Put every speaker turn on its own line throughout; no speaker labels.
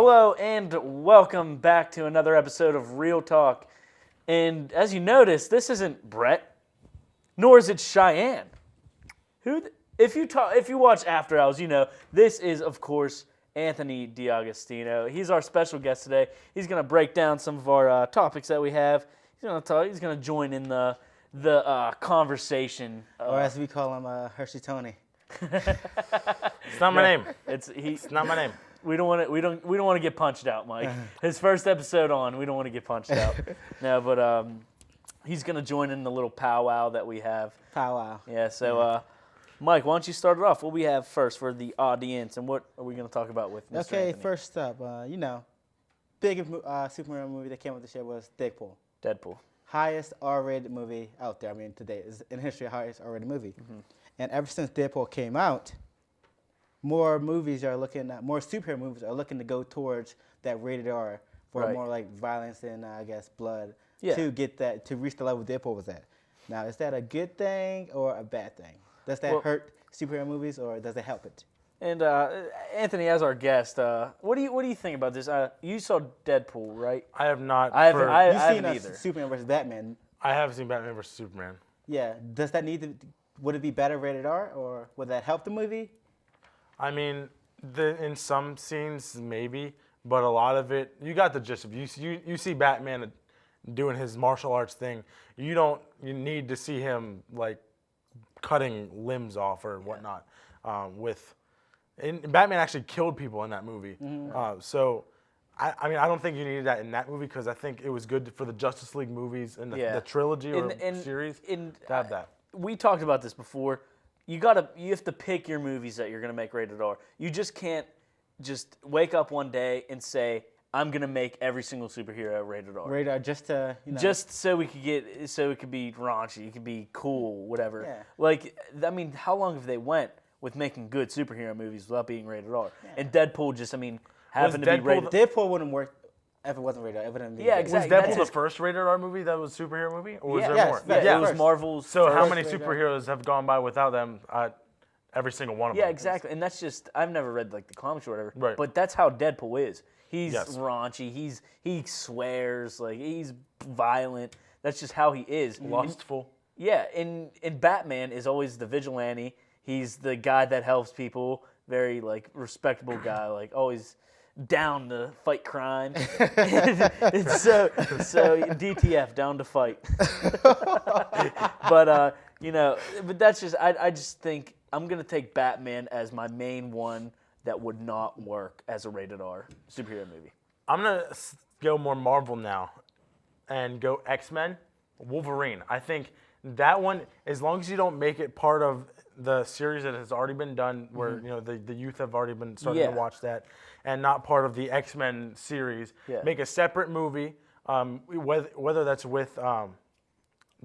Hello and welcome back to another episode of Real Talk. And as you notice, this isn't Brett, nor is it Cheyenne. If you watch After Hours, you know this is of course Anthony D'Agostino. He's our special guest today. He's going to break down some of our topics that we have. He's going to join in the conversation.
Or as we call him, Hershey Tony.
It's not my name.
It's
not my name.
We don't want to get punched out, Mike. His first episode on, we don't want to get punched out. No, but he's gonna join in the little powwow that we have.
Powwow.
Yeah. So, Mike, why don't you start it off? What we have first for the audience, and what are we gonna talk about with Mr.
Okay,
Anthony?
first up, big superhero movie that came out this year was Deadpool.
Deadpool.
Highest R-rated movie out there. I mean, today is in history highest R-rated movie. Mm-hmm. And ever since Deadpool came out, more superhero movies are looking to go towards that rated R for more like violence and blood to reach the level Deadpool was at. Now, is that a good thing or a bad thing? Does that hurt superhero movies or does it help it?
And Anthony, as our guest, what do you think about this? You saw Deadpool, right?
I have not.
You've
seen
either.
Superman versus Batman.
I have seen Batman vs Superman.
Yeah. Does that would it be better rated R or would that help the movie?
I mean, in some scenes maybe, but a lot of it, you got the gist of it. You see Batman doing his martial arts thing. You need to see him like cutting limbs off or whatnot. And Batman actually killed people in that movie. Mm-hmm. So I don't think you needed that in that movie because I think it was good for the Justice League movies and the trilogy or series to have that.
We talked about this before. You have to pick your movies that you're going to make rated R. You just can't just wake up one day and say, I'm going to make every single superhero rated R.
Rated R just to,
Just so it could be raunchy, it could be cool, whatever.
Yeah.
Like, I mean, how long have they went with making good superhero movies without being rated R?
Yeah.
And Deadpool happened to be rated.
Deadpool wouldn't work if it wasn't rated R. It wouldn't be
exactly.
Was Deadpool the first rated R movie that was a superhero movie? Or was there more?
Yeah, it was Marvel's.
So how many superheroes have gone by without them? Every single one of them.
Yeah, exactly. And that's just, I've never read like the comics or whatever.
Right.
But that's how Deadpool is. He's raunchy. He swears. Like, he's violent. That's just how he is.
Lustful.
And Batman is always the vigilante. He's the guy that helps people. Very like respectable guy. Like always down to fight crime. so DTF, down to fight. But but that's just I just think I'm gonna take Batman as my main one that would not work as a rated R superhero movie.
I'm gonna go more Marvel now, and go X-Men, Wolverine. I think that one, as long as you don't make it part of the series that has already been done, where the youth have already been starting to watch that, and not part of the X-Men series. Yeah. Make a separate movie, whether that's with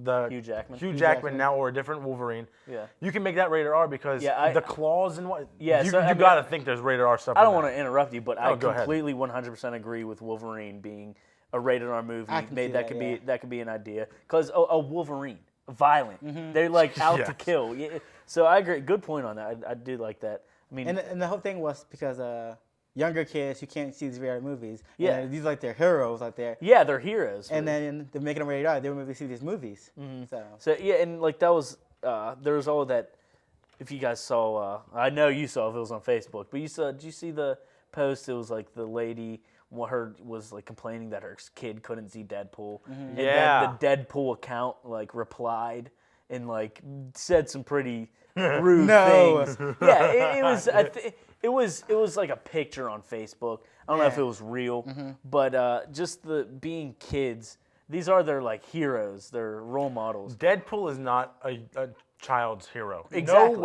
the Hugh Jackman now or a different Wolverine. Yeah. You can make that rated R because the claws and what. Yeah. You got to think there's rated R stuff.
I don't want to interrupt you, but I completely 100% agree with Wolverine being a rated R movie. That could be an idea because a Wolverine. Violent. Mm-hmm. They're like out to kill. Yeah. So I agree. Good point on that. I do like that. I mean,
and the whole thing was because younger kids who can't see these rated movies. Yeah. These are like their heroes out there.
Yeah, they're heroes.
And then they're making them rated R. They were able to see these movies. Mm-hmm.
So and like that was there was all that. If you guys saw, I know you saw if it was on Facebook, but did you see the post? It was like the lady. Was like complaining that her kid couldn't see Deadpool. Mm-hmm. And then the Deadpool account like replied and like said some pretty rude things. Yeah, it was like a picture on Facebook. I don't know if it was real, but just the being kids, these are their like heroes, their role models.
Deadpool is not a child's hero.
Exactly.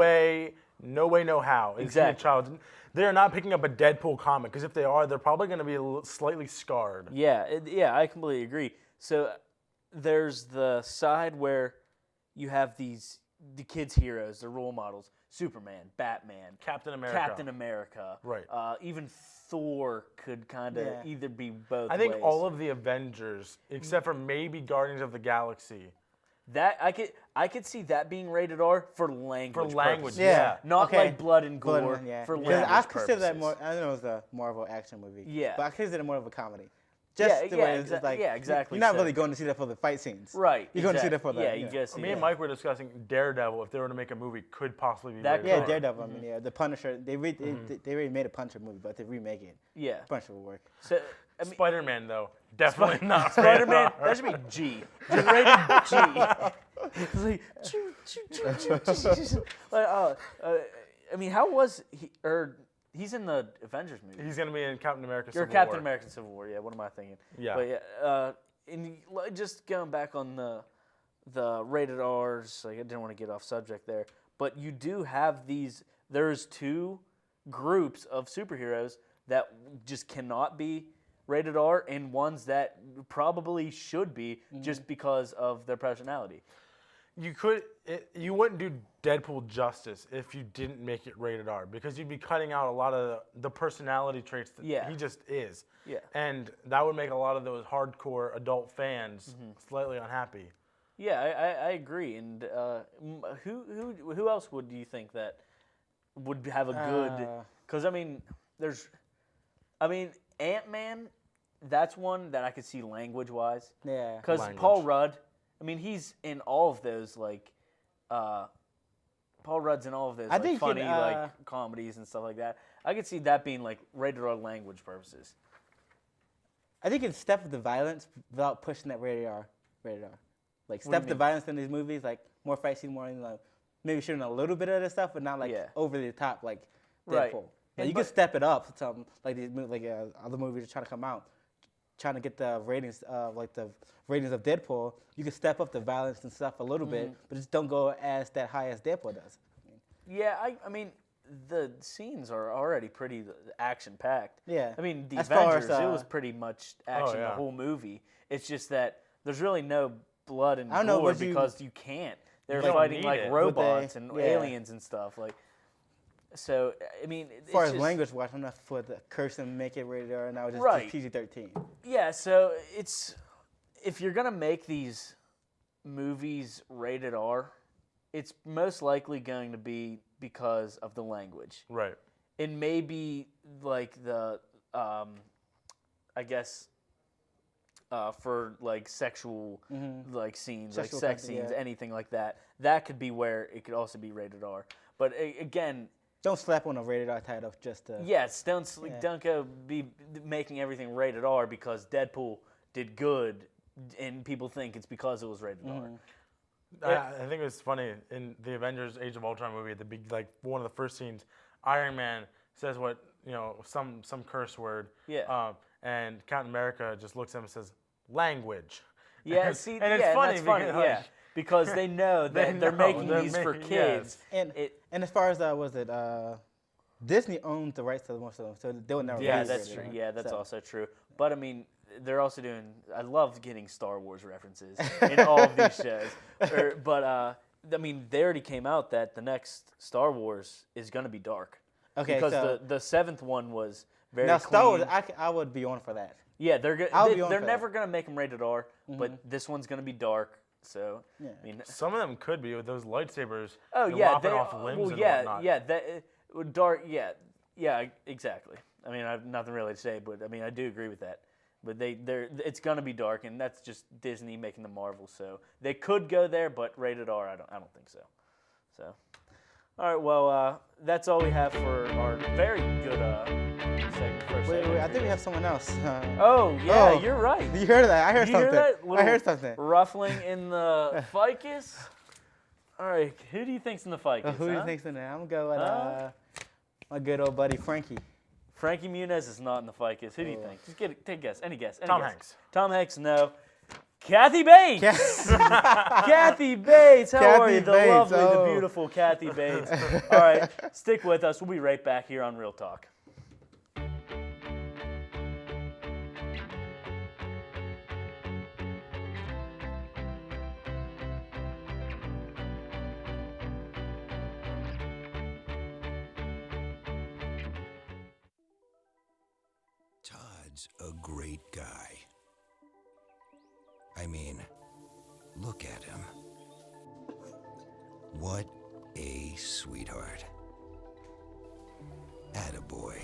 No way, no how.
Exactly.
They're not picking up a Deadpool comic because if they are, they're probably going to be slightly scarred.
Yeah, I completely agree. So there's the side where you have the kids' heroes, the role models: Superman, Batman,
Captain America.
Right. Even Thor could kind of either be both.
I think
ways.
all of the Avengers, except for maybe Guardians of the Galaxy,
That I could see that being rated R for language.
For language,
purposes.
yeah.
Not
Okay.
like blood and gore.
Blood, yeah.
For
'Cause
language
I consider that
purposes.
more. I know it's a Marvel action movie.
Yeah.
But I consider it more of a comedy.
Yeah,
Just the
yeah,
way it's like.
yeah, exactly
You're not
so.
really going to see that for the fight scenes.
Right.
You're going to see that
exact-
for the.
Yeah, you just see
Me and
that.
Mike were discussing Daredevil. If they were to make a movie, could possibly be
That
rated
Yeah,
R.
Daredevil. I mean, yeah, the Punisher. They already made a Punisher movie, but they remake it.
Yeah.
Punisher will work.
So I mean,
Spider-Man though, definitely not.
Spider-Man,
rated R.
that should be G. Just rated G. It's like, choo, choo, choo, choo, choo, choo. Like, I mean, how was he? Or he's in the Avengers movie.
He's gonna be in Captain America.
You're
Civil
Captain
War.
America: Civil War. Yeah. What am I thinking?
Yeah.
But yeah. Just going back on the rated R's. Like I didn't want to get off subject there, but you do have these. There's two groups of superheroes that just cannot be rated R, and ones that probably should be just because of their personality.
You wouldn't do Deadpool justice if you didn't make it rated R, because you'd be cutting out a lot of the personality traits that
Yeah.
he just is.
Yeah.
And that would make a lot of those hardcore adult fans slightly unhappy.
Yeah, I agree. And who else would you think that would have a good? Because I mean, Ant-Man. That's one that I could see language-wise.
Yeah.
Because
Language.
Paul Rudd, I mean, he's in all of those Paul Rudd's in all of those
I think
funny
in,
comedies and stuff like that. I could see that being like rated R language purposes.
I think it's step up the violence without pushing that rated R. Like
do you
step up the
mean?
violence in these movies, like more fight scene, more like maybe shooting a little bit of the stuff, but not like
Yeah.
over the top like
Right.
Deadpool.
And
Like, you can step it up to something like these other movies are trying to come out, trying to get the ratings of Deadpool. You can step up the violence and stuff a little bit, but just don't go as that high as Deadpool does.
Yeah, I mean, the scenes are already pretty action-packed.
Yeah.
I mean, the
As far
Avengers,
as,
it was pretty much action the
yeah.
whole movie. It's just that there's really no blood and
I don't know,
gore
would you-
because you can't. They're
don't
fighting
need
like
it.
robots
Would
and
they- yeah.
aliens and stuff. Like, so I mean,
As far
it's
as
just-
language wise, I'm not for the curse and make it rated R, and I would just
Right.
PG-13.
Yeah, so it's if you're gonna make these movies rated R, it's most likely going to be because of the language.
Right.
And maybe like the I guess for like sexual like scenes,
Sexual
like sex
content,
scenes,
yeah.
anything like that. That could be where it could also be rated R. But again,
Don't slap on a rated R title just to.
yes, don't
Yeah.
don't go be making everything rated R because Deadpool did good and people think it's because it was rated R.
I think it was funny in the Avengers: Age of Ultron movie. At the big, like one of the first scenes, Iron Man says some curse word.
Yeah.
And Captain America just looks at him and says, "Language."
Yeah,
And
see,
and it's
yeah,
funny
that's funny,
because,
yeah, because they know that they're
know,
making
they're
these for
making-
kids.
And
It-
and as far as Disney owns the rights to most of them, so they will never.
Yeah,
release
that's
it,
true.
you know?
Yeah, that's
So-
also true. But I mean, they're also doing. I love getting Star Wars references in all of these shows. But I mean, they already came out that the next Star Wars is going to be dark.
Okay,
Because
so
the seventh one was very
now Star Wars,
clean.
I would be on for that.
Yeah,
I'll be on
they're
for
never
that.
going to make them rated R, but this one's going to be dark. So
Yeah.
I mean,
Some of them could be with those lightsabers.
oh
they're
yeah,
lopping
they
off limbs
well
and
yeah
whatnot.
yeah that dark yeah exactly. I mean, I have nothing really to say, but I mean, I do agree with that. But it's gonna be dark, and that's just Disney making the Marvel. So they could go there, but rated R, I don't think so. So, all right, well, that's all we have for our very good first
Wait,
segment.
I think we have someone else.
Oh yeah,
Oh.
you're right.
You heard that? I heard
You hear
something.
that?
I
Little
heard something.
ruffling in the ficus. All right, who do you think's in the ficus?
Who do you
huh?
think's in there? I'm going with
Huh?
my good old buddy Frankie.
Frankie Muniz is not in the ficus. Who do you
Oh.
think? Just take a guess. Any guess. Any
Tom
guess.
Hanks.
Tom Hanks, no. Kathy Bates. Kathy Bates. How are you? The
Bates,
lovely, the
oh.
beautiful Kathy Bates. All right, stick with us. We'll be right back here on Real Talk.
Todd's a great guy. I mean, look at him. What a sweetheart. Attaboy.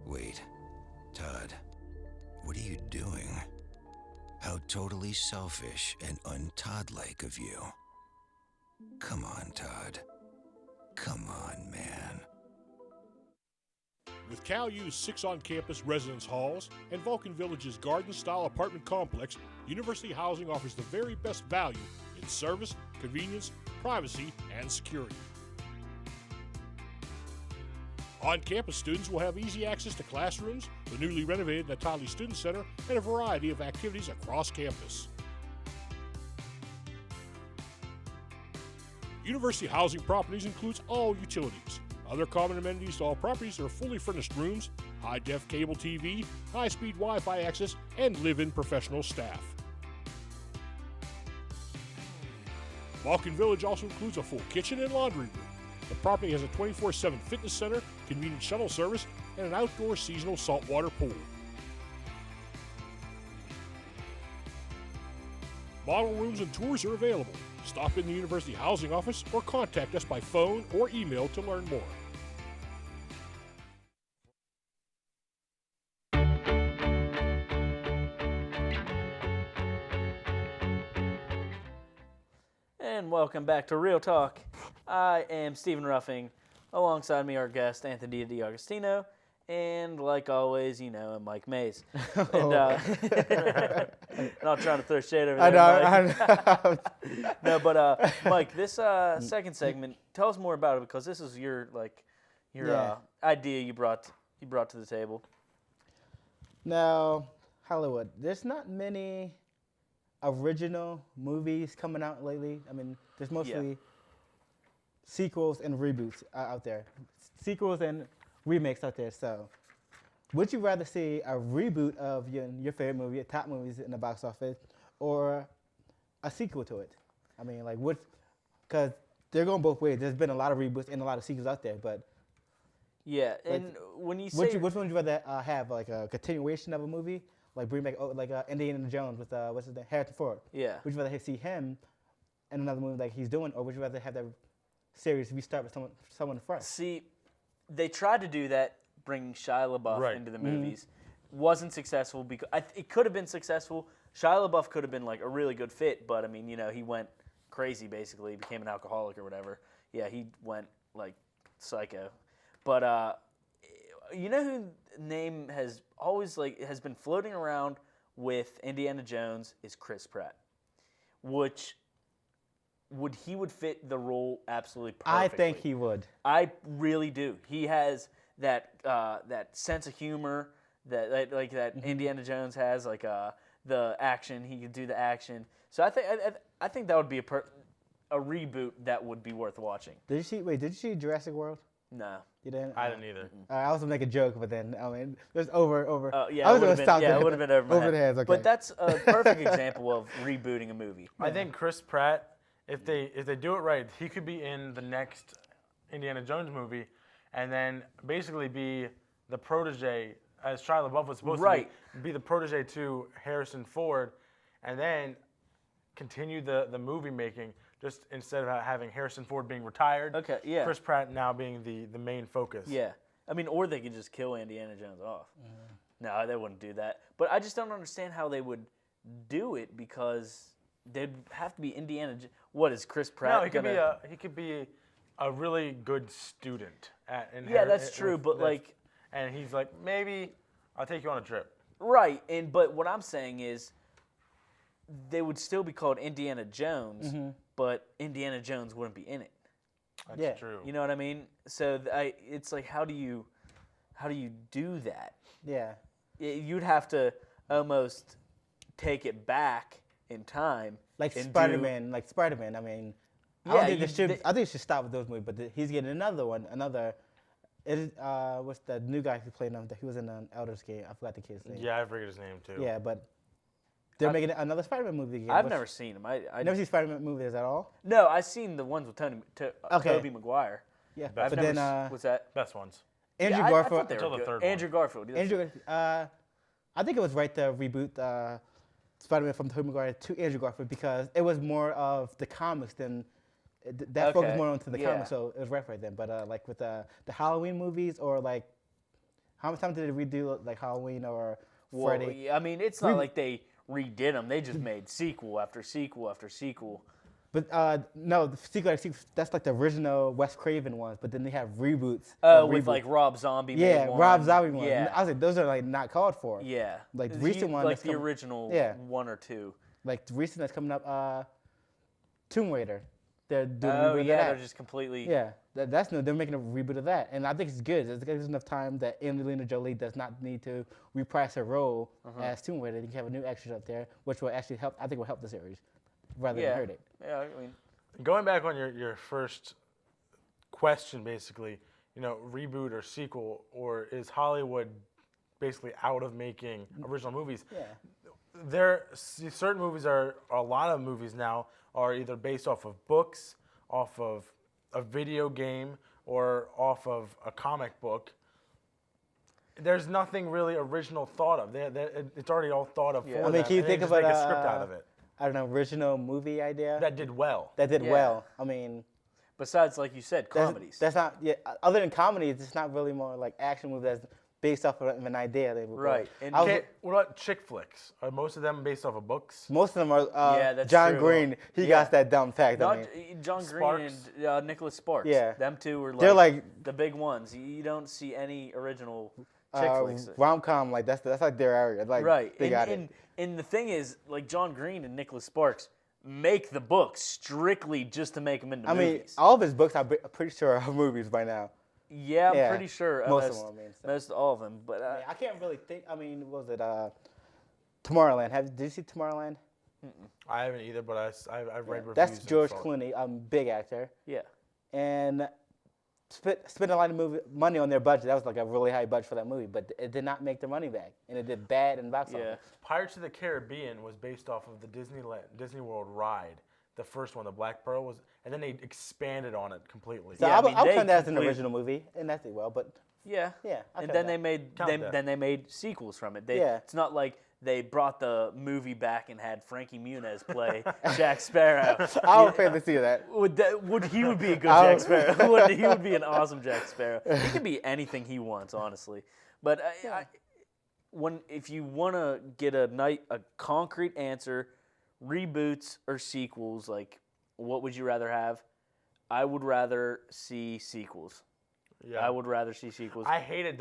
Wait, Todd, what are you doing? How totally selfish and un-Todd-like of you. Come on, Todd. Come on, man.
With Cal U's 6 on-campus residence halls and Vulcan Village's garden-style apartment complex, University Housing offers the very best value in service, convenience, privacy, and security. On-campus students will have easy access to classrooms, the newly renovated Natali Student Center, and a variety of activities across campus. University Housing Properties includes all utilities. Other common amenities to all properties are fully furnished rooms, high-def cable TV, high-speed Wi-Fi access, and live-in professional staff. Vulcan Village also includes a full kitchen and laundry room. The property has a 24/7 fitness center, convenient shuttle service, and an outdoor seasonal saltwater pool. Model rooms and tours are available. Stop in the University Housing Office or contact us by phone or email to learn more.
And welcome back to Real Talk. I am Stephen Ruffing. Alongside me, our guest, Anthony D'Agostino. And like always, you know, Mike Mays. And, not trying to throw shade over there, Mike. No, but Mike, this second segment, tell us more about it because this is your idea you brought to the table.
Now, Hollywood, there's not many original movies coming out lately. I mean, there's mostly sequels and reboots out there. Sequels and remakes out there. So, would you rather see a reboot of your favorite movie, your top movies in the box office, or a sequel to it? I mean, like, what? Because they're going both ways. There's been a lot of reboots and a lot of sequels out there, but
yeah. And when you say
which one would you rather have, like a continuation of a movie, like bring back like Indiana Jones with what's his name, Harrison Ford?
Yeah.
Would you rather see him in another movie like he's doing, or would you rather have that series restart with someone fresh?
See, they tried to do that, bringing Shia LaBeouf into the movies. Wasn't successful because it could have been successful. Shia LaBeouf could have been like a really good fit, but I mean, you know, he went crazy basically, became an alcoholic or whatever. Yeah, he went like psycho. But you know who name has been floating around with Indiana Jones is Chris Pratt, which would fit the role absolutely perfectly.
I think he would.
I really do. He has that sense of humor that Indiana Jones has, like the action. He could do the action. So I think that would be a reboot that would be worth watching.
Did you see Jurassic World?
No.
You didn't?
I didn't either.
I was gonna make a joke, but then I mean, it was over.
Yeah,
I was gonna stop.
Yeah, it would have been over my head.
the head. Okay.
But that's a perfect example of rebooting a movie.
I think Chris Pratt, if they do it right, he could be in the next Indiana Jones movie, and then basically be the protege, as Shia LaBeouf was supposed to be the protege to Harrison Ford, and then continue the movie making. Just instead of having Harrison Ford being retired, Chris Pratt now being the main focus.
Yeah, I mean, or they could just kill Indiana Jones off. No, they wouldn't do that. But I just don't understand how they would do it because they'd have to be Indiana. What is Chris Pratt?
No, he could be a really good student
that's true. But
and he's like, maybe I'll take you on a trip.
Right, but what I'm saying is, they would still be called Indiana Jones, but Indiana Jones wouldn't be in it.
That's true.
You know what I mean? So it's like, how do you do that?
Yeah.
You'd have to almost take it back in time.
Like Spider-Man. I mean, I think they should stop with those movies. But he's getting another one. What's the new guy who played him? He was in an Elder Scrolls. I forgot the kid's name.
Yeah, I forget his name too.
Yeah, but they're making another Spider-Man movie again.
I've never seen him. I
never seen Spider-Man movies at all.
No, I've seen the ones with Tobey Maguire.
Yeah,
but
then
what's that?
Best ones.
Andrew
I
Garfield.
thought they were
Until the
good.
third one.
Andrew Garfield.
I think it was right to reboot Spider-Man from Tobey Maguire to Andrew Garfield because it was more of the comics than that focused
Okay,
more onto the
yeah.
comics, so it was right for them. But like with the Halloween movies or like, how many times did they redo like Halloween or
Well,
Freddy?
yeah, I mean, it's not like they redid them. They just made sequel after sequel after sequel.
But no, the sequel, that's like the original Wes Craven ones. But then they have reboots.
With like Rob Zombie.
yeah,
made one.
Rob Zombie ones.
Yeah,
I was like, those are like not called for.
yeah.
Like the
You-
recent one
like
that's
the
come-
original
yeah.
one or two.
Like the recent that's coming up, Tomb Raider. They're doing a
Oh
reboot
yeah,
of
they're
that.
just completely.
Yeah, that's new. They're making a reboot of that, and I think it's good. There's enough time that Angelina Jolie does not need to reprise her role as Tomb Raider. You can have a new actress up there, which will actually help. I think will help the series rather
Yeah.
than hurt it.
Yeah, I mean,
Going back on your first question, basically, reboot or sequel, or is Hollywood basically out of making original movies?
Yeah.
Certain movies are, a lot of movies now are either based off of books, off of a video game, or off of a comic book. There's nothing really original thought of. It's already all thought of
Yeah.
for
I
mean,
them,
can you
and they
think
just
of
make
a,
a script out of it
I don't know, original movie idea
that did well.
that did
Yeah.
well. I mean,
besides, like you said, comedies.
That's not. Yeah. Other than comedies, it's not really more like action movie that's based off of an idea. They would
Right,
go.
and
I was-
Okay, what about chick flicks? Are most of them based off of books?
most of them are.
Yeah, that's
John
true.
Green. He
Yeah.
got that dumb fact. I
Not
mean,
John Green
Sparks.
and Nicholas Sparks.
Yeah.
Them two were like,
they're like
the big ones. You don't see any original chick flicks.
rom com. Like that's like their area. Like
Right.
they got it.
And the thing is, like John Green and Nicholas Sparks make the books strictly just to make them into
I mean,
movies.
all of his books, I'm pretty sure are movies by now.
Yeah, I'm
yeah,
pretty sure
most of them, I mean, so.
most all of them. But
I can't really think. I mean, what was it Tomorrowland? Did you see Tomorrowland?
I haven't either, but I've read reviews.
That's
and
George
thought-
Clooney, big actor,
yeah,
and spent a lot of money on their budget. That was like a really high budget for that movie, but it did not make their money back, and it did bad in box
yeah.
office.
Pirates of the Caribbean was based off of the Disney World ride. The first one, the Black Pearl, was, and then they expanded on it completely.
So
Yeah, I mean,
I'll
they
count that as an
complete-
original movie, and that did well. But
Yeah.
Yeah, I'll
And
count
then
that.
they made
Count that.
then they made sequels from it.
Yeah.
It's not like they brought the movie back and had Frankie Muniz play Jack Sparrow.
I would pay to see that.
He would be a good
I
Jack
would-
Sparrow. He would be an awesome Jack Sparrow. He could be anything he wants, honestly. But if you want to get a concrete answer, reboots or sequels, like what would you rather have? I would rather see sequels.
Yeah.
I would rather see sequels.
I hated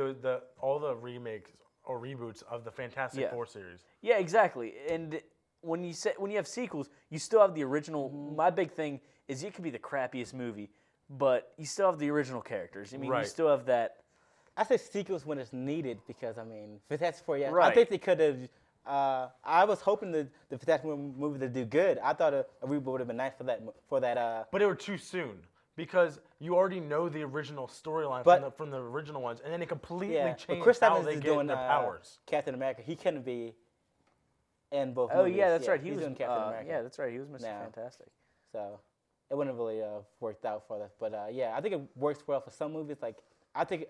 all the remakes or reboots of the Fantastic
Yeah.
Four series.
Yeah, exactly. And when you have sequels, you still have the original. My big thing is it could be the crappiest movie, but you still have the original characters. I mean, you
Right.
still have that.
I say sequels when it's needed because I mean, Fantastic Four. Yeah, I
Right.
think they could have. I was hoping the Fantastic Four movie to do good. I thought a reboot would have been nice for that.
But it were too soon because you already know the original storyline
But-
from the original ones, and then it completely
yeah, but
changed
Chris
how
Evans
they
is
get
doing
their powers.
Captain America. He couldn't be in both.
Oh
movies.
yeah, that's right. He
he's
was
doing Captain America.
Yeah, that's right. He was Mr.
Now.
Fantastic.
So it wouldn't have really worked out for us. But yeah, I think it works well for some movies. Like I think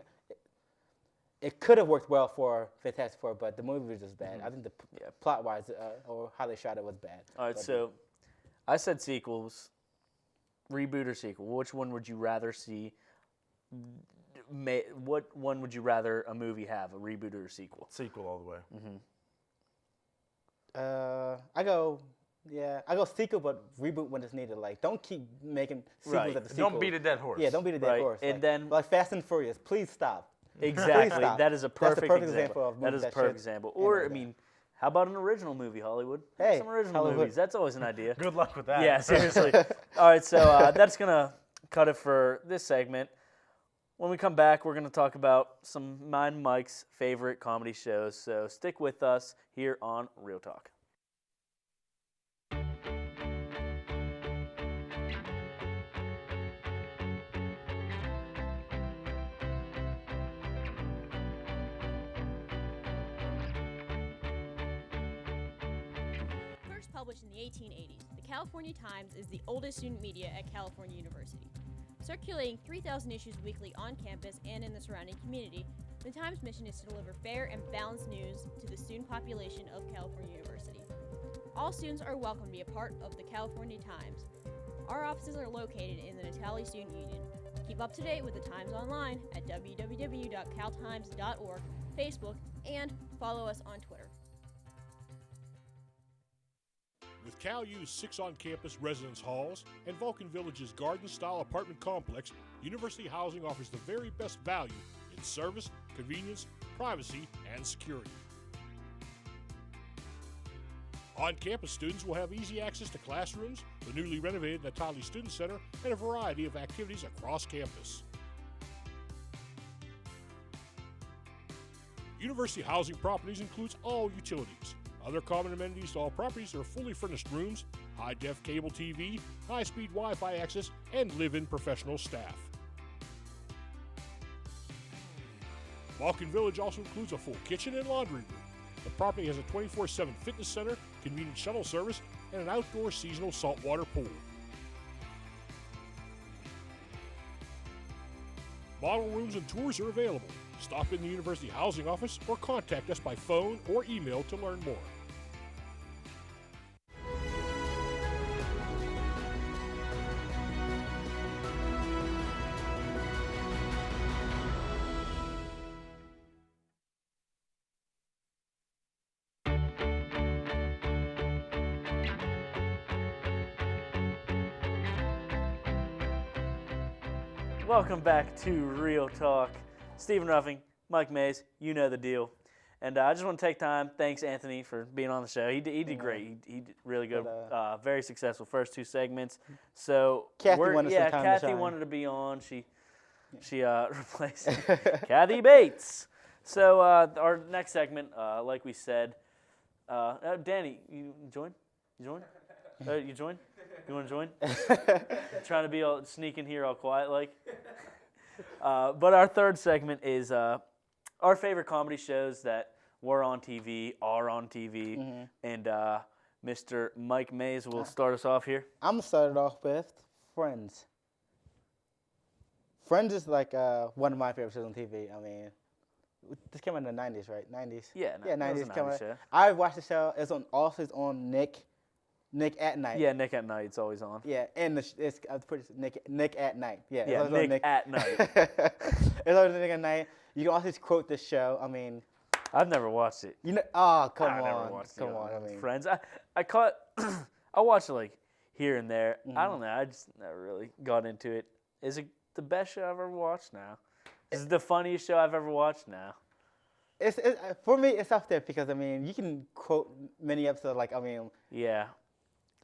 it could have worked well for Fantastic Four, but the movie was just bad. I think the
Yeah.
plot wise or how they shot it was bad.
All right,
But,
so I said sequels, reboot or sequel. Which one would you rather see? What one would you rather a movie have, a reboot or a sequel?
Sequel all the way.
I go sequel, but reboot when it's needed. Like, don't keep making sequels
Right.
at the sequel.
Don't beat a dead horse.
Yeah, don't beat a dead
Right,
horse.
and
like,
then-
like Fast and Furious, please stop.
Exactly.
stop.
That is a
That's the
perfect,
perfect
example.
example of
That
movies
is a
that
perfect
should
example.
end
Or
like
I
that.
mean, how about an original movie, Hollywood? Make
Hey,
some original
Hollywood.
movies. That's always an idea.
Good luck with that.
Yeah, seriously. All right, so that's gonna cut it for this segment. When we come back, we're gonna talk about some mine and Mike's favorite comedy shows. So stick with us here on Real Talk.
First published in the 1880s, the California Times is the oldest student media at California University. Circulating 3,000 issues weekly on campus and in the surrounding community, the Times' mission is to deliver fair and balanced news to the student population of California University. All students are welcome to be a part of the California Times. Our offices are located in the Natali Student Union. Keep up to date with the Times online at www.caltimes.org, Facebook, and follow us on Twitter.
With Cal U's 6 on-campus residence halls and Vulcan Village's garden-style apartment complex, University Housing offers the very best value in service, convenience, privacy, and security. On-campus students will have easy access to classrooms, the newly renovated Natali Student Center, and a variety of activities across campus. University Housing Properties includes all utilities. Other common amenities to all properties are fully furnished rooms, high-def cable TV, high-speed Wi-Fi access, and live-in professional staff. Vulcan Village also includes a full kitchen and laundry room. The property has a 24/7 fitness center, convenient shuttle service, and an outdoor seasonal saltwater pool. Model rooms and tours are available. Stop in the University Housing Office or contact us by phone or email to learn more.
Welcome back to Real Talk. Stephen Ruffing, Mike Mays, you know the deal. And I just want to take time. Thanks, Anthony, for being on the show. He did great. He did really good. Very successful first two segments. So
Kathy wanted some time to
Kathy
shine.
wanted to be on. She replaced Kathy Bates. So our next segment, like we said, Danny, you join? You join? You join? You want to join? Trying to be all sneak in here all quiet like. But our third segment is our favorite comedy shows that were on TV, are on TV, and Mr. Mike Mays will start us off here.
I'm going to start it off with Friends. Friends is like one of my favorite shows on TV. I mean, this came out in the 90s, right? 90s?
Yeah,
Yeah,
that was a
90s. Came
90s
out.
show.
I watched the show. It's on Nick at Night.
Yeah, Nick at Night, it's always on.
Yeah, and it's pretty Nick at Night. Yeah,
Yeah,
it's always on
Nick at Night.
It's always Nick at Night. You can also quote this show. I mean,
I've never watched it.
you know, oh come
I
on,
never watched
come on. I mean,
Friends. I caught. I watched it like here and there.
Mm-hmm.
I don't know. I just never really got into it. Is it the best show I've ever watched now? Is it the funniest show I've ever watched now?
it's for me. It's up there because I mean, you can quote many episodes. Like I mean,
Yeah.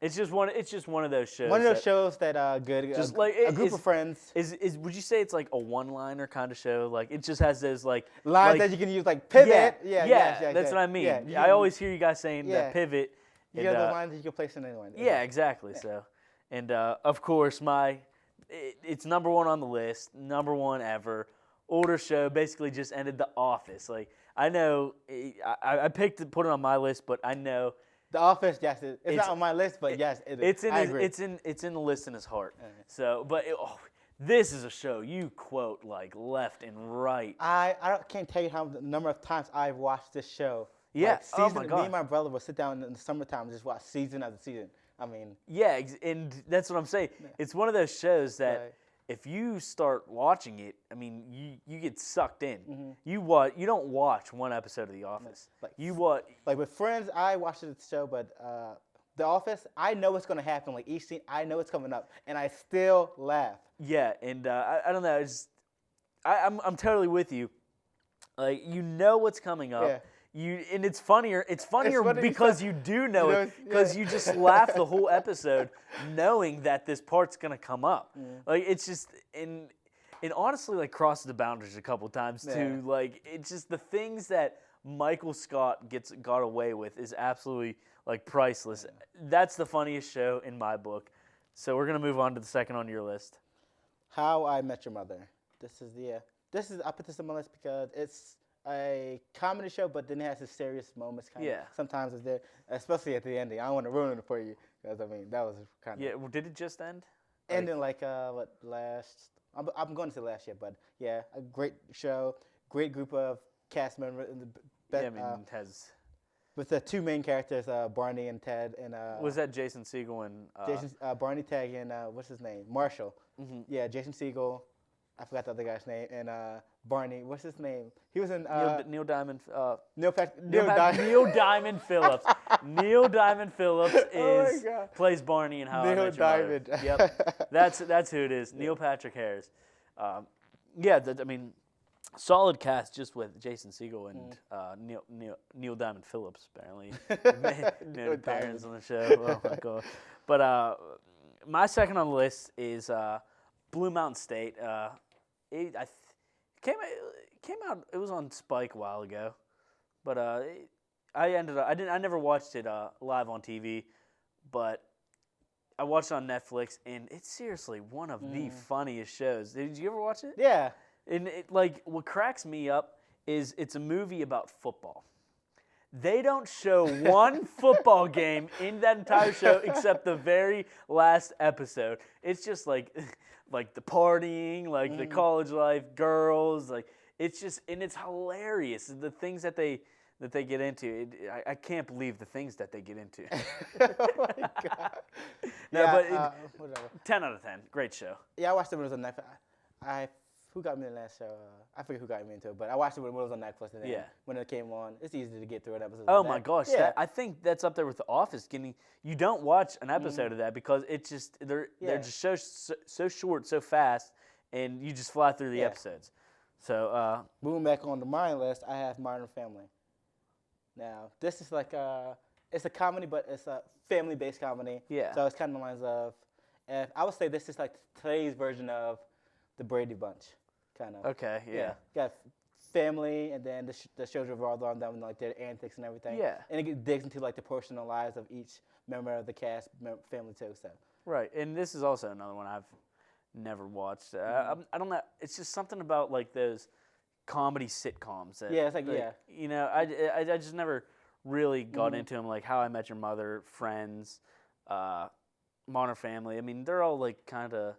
It's just one of those shows.
one of those
that-
shows that are good.
Just
a,
like
a group of friends.
Is would you say it's like a one-liner kind of show? Like it just has those like
Lines
like,
that you can use like pivot. Yeah,
that's what I mean.
Yeah, you
I
can-
always hear you guys saying
Yeah.
that pivot.
You
and,
got those lines that you can place in anyone.
yeah, exactly. So, and of course, it's number one on the list, number one ever. Older show, basically just ended The Office. Like I know, I picked to put it on my list, but I know
The Office, yes, it's
It's-
not on my list, but yes, it is.
it's in
I
his,
agree.
it's in the list in his heart. So, but this is a show you quote like left and right.
Can't tell you the number of times I've watched this show.
Yeah.
Like,
Oh
season,
my
Me
God.
and my brother would sit down in the summertime and just watch season after season. I mean,
Yeah, and that's what I'm saying. It's one of those shows that
Right.
if you start watching it, I mean, you get sucked in.
Mm-hmm.
You don't watch one episode of The Office.
Like-
You watch.
like with Friends, I watched the show, but The Office, I know what's gonna happen. Like each scene, I know it's coming up, and I still laugh.
Yeah, and I don't know. I'm totally with you. Like you know what's coming up.
Yeah.
And it's funnier. It's funnier
funny
because
because-
you do know
you
it.
know,
Because
yeah.
you just laugh the whole episode, knowing that this part's gonna come up. Like it's just and honestly like crosses the boundaries a couple times too.
Yeah.
Like it's just the things that Michael Scott got away with is absolutely like priceless. That's the funniest show in my book. So we're gonna move on to the second on your list.
How I Met Your Mother. I put this on my list because it's a comedy show, but then it has its serious moments. Kind
Yeah.
of. Sometimes it's there, especially at the ending. I don't want to ruin it for you because I mean that was kind of.
Yeah, well, did it just end?
Ending like last. I'm going to say last year, but yeah, a great show, great group of cast members.
Yeah, I mean, it has.
with the two main characters, Barney and Ted, and
Was that Jason Segel and
Jason, Barney, Ted, and what's his name? Marshall. Yeah, Jason Segel. I forgot the other guy's name, and Barney. What's his name? He was in
Neil Diamond?
Neil
Neil Diamond Phillips. Neil Diamond Phillips
Oh my God.
plays Barney in How I
Neil
Met Your Mother.
Diamond.
Yep, that's who it is. Neil Patrick Harris. Yeah, I mean, solid cast just with Jason Segel and Neil Diamond Phillips apparently made an appearance on the show. Oh my god! But my second on the list is Blue Mountain State. Came out. It was on Spike a while ago, but I never watched it live on TV, but I watched it on Netflix, and it's seriously one of the funniest shows. Did you ever watch it?
Yeah.
And like what cracks me up is it's a movie about football. They don't show one football game in that entire show except the very last episode. It's just like the partying, like the college life, girls, like it's just, and it's hilarious. The things that they get into. I can't believe the things that they get into.
Oh my God.
No,
Yeah,
but
whatever.
10 out of 10. Great show.
Yeah, I watched it when it was on Netflix. Who got me in that show? I forget who got me into it, but I watched it when it was on Netflix. And then
Yeah.
when it came on, it's easy to get through an episode.
Oh
of
my
that.
gosh,
Yeah.
I think that's up there with The Office. You don't watch an episode of that because it's just they're
Yeah.
just so short, so fast, and you just fly through the
Yeah.
episodes. So
Moving back on to my list, I have Modern Family. Now, this is like it's a comedy, but it's a family-based comedy.
Yeah.
So it's kind of the lines of, I would say this is like today's version of the Brady Bunch, kind of.
okay, yeah.
You got family, and then the shows revolve around them, like their antics and everything.
Yeah.
And it digs into like the personal lives of each member of the cast, family too. So.
Right, and this is also another one I've never watched. I don't know. It's just something about like those comedy sitcoms. That,
Yeah, it's like, yeah.
You know, I just never really got into them. Like How I Met Your Mother, Friends, Modern Family. I mean, they're all like kind of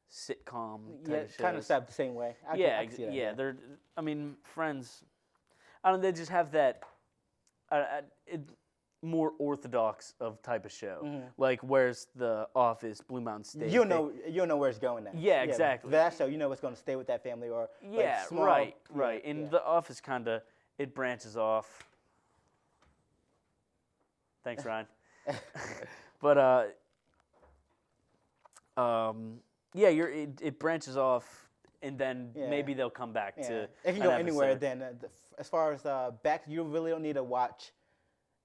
sitcom type
Yeah,
shows.
kind of set the same way. I can see that,
yeah. They're. I mean, Friends. I don't know. They just have that. More orthodox of type of show, like where's The Office, Blue Mountain State.
You'll know where it's going now.
Yeah, exactly.
That show, you know what's going to stay with that family or
Yeah,
like small,
right.
yeah,
And
yeah.
The Office kind of it branches off. Thanks, Ryan. But yeah, it branches off, and then
Yeah.
maybe they'll come back
Yeah.
to.
It can
an
go anywhere.
episode.
Then as far as back, you really don't need to watch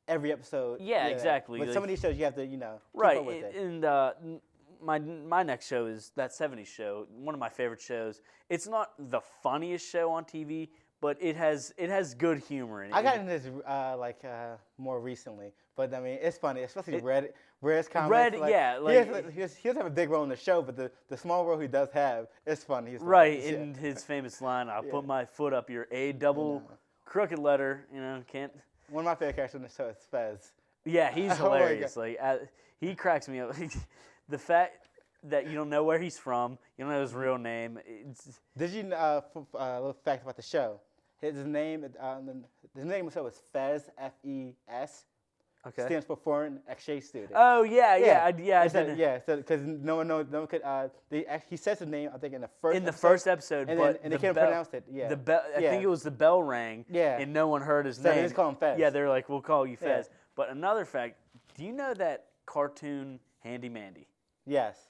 every episode.
Yeah, exactly.
But
Like-
some of these shows you have to, keep
Right,
up with it.
and my next show is that '70s show, one of my favorite shows. It's not the funniest show on TV, but it has good humor in it.
I got into this more recently, but I mean it's funny, especially Red's comments.
Red,
like,
yeah,
he doesn't have a big role in the show, but the small role he does have, it's funny. He's
Right,
hilarious, yeah.
in his famous line, "I'll put my foot up your A double crooked letter." You know, can't.
One of my favorite characters in the show is Fez.
Yeah, he's
Oh my
hilarious. Like he cracks me up. The fact that you don't know where he's from, you don't know his real name.
Did you a little fact about the show? His name of the show is Fez, F-E-S.
Okay.
Stands for Foreign Exchange Student.
Oh yeah. I
So,
didn't.
yeah, so because no one could. He says his name, I think, in the first.
In the first episode,
and
but
they
the
couldn't
bell-
pronounce it. Yeah.
The bell. I think it was the bell rang.
Yeah.
And no one heard his
So
name.
they just call him Fez.
Yeah, they're like, "We'll call you
Yeah.
Fez." But another fact: do you know that cartoon Handy Mandy?
Yes.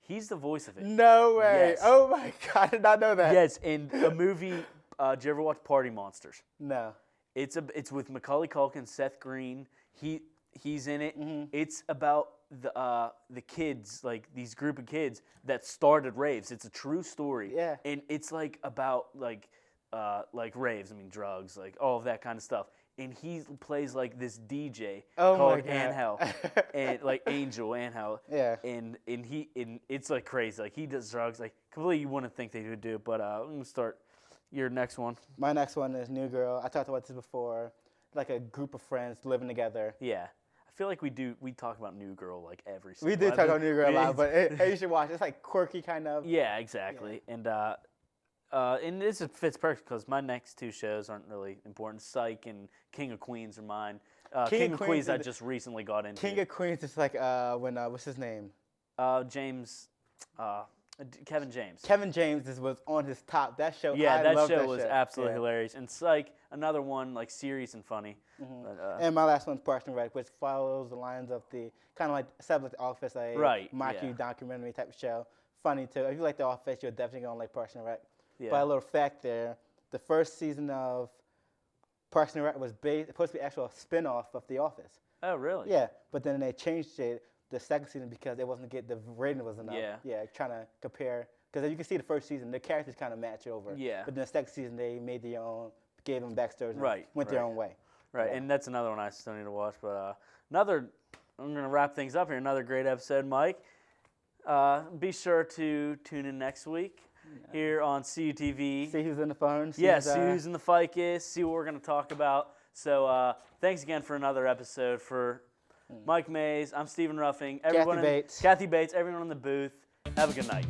He's the voice of it.
No way.
Yes.
Oh my God, I did not know that.
Yes, in a movie. Did you ever watch Party Monsters?
No.
It's with Macaulay Culkin, Seth Green. He's in it. It's about the kids, like these group of kids that started raves. It's a true story.
Yeah.
And it's like about like raves. I mean drugs, like all of that kind of stuff. And he plays like this DJ
Oh my
called
God.
Angel, and like Angel Angel.
Yeah.
And it's like crazy. Like he does drugs. Like completely, you wouldn't think they would do. But I'm gonna start your next one.
My next one is New Girl. I talked about this before. Like a group of friends living together.
Yeah. I feel like we talk about New Girl like every
We
single
do talk about New Girl a lot,
episode.
but hey, you should watch. It's like quirky kind of.
Yeah, exactly. And this fits perfect because my next two shows aren't really important. Psych and King of Queens are mine. King of Queens I just recently got into.
King of Queens is like when what's his name?
Kevin James.
Kevin James was on his top. That show.
Yeah,
I
that
love
show was absolutely
Yeah.
hilarious. And Psych, another one like serious and funny. But,
And my last one's Parks and Rec, which follows the lines of the kind of like set like The Office, a
Right,
mockumentary
yeah.
documentary type of show. Funny too. If you like The Office, you're definitely gonna like Parks and Rec.
Yeah.
But a little fact there: the first season of Parks and Rec was supposed to be actual spin-off of The Office.
Oh, really?
Yeah, but then they changed it the second season because it wasn't the rating wasn't enough.
Yeah.
Trying to compare because you can see the first season the characters kind of match over.
Yeah.
But then the second season they made their own, gave them backstories, and
Right,
went their
right.
own way.
Right,
Yeah.
and that's another one I still need to watch. But I'm going to wrap things up here. Another great episode, Mike. Be sure to tune in next week here on CUTV.
See who's in the phone.
Yeah,
who's,
see who's in the ficus, see what we're going to talk about. So thanks again for another episode. For Mike Mays, I'm Stephen Ruffing.
Kathy Bates.
Kathy Bates, everyone in the booth. Have a good night.